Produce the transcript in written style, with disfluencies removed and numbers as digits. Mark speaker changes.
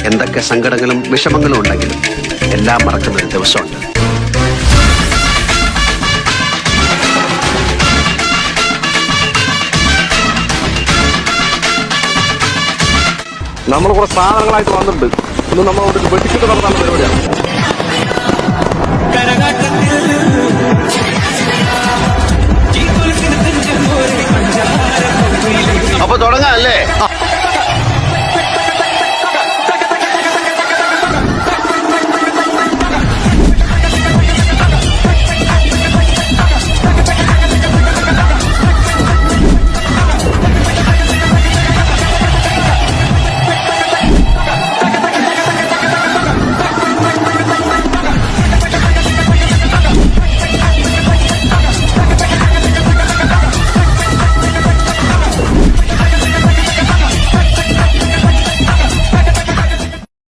Speaker 1: എന്തൊക്കെ സങ്കടങ്ങളും വിഷമങ്ങളും ഉണ്ടെങ്കിലും എല്ലാം മറക്കുന്ന ഒരു ദിവസമുണ്ട്.
Speaker 2: നമ്മൾ കുറെ സാധനങ്ങളായിട്ട് വന്നിട്ടുണ്ട്. ഇന്ന് നമ്മൾ വെട്ടിച്ചിട്ട് നടത്താൻ പരിപാടിയാണ്.
Speaker 1: അപ്പൊ തുടങ്ങാം അല്ലേ?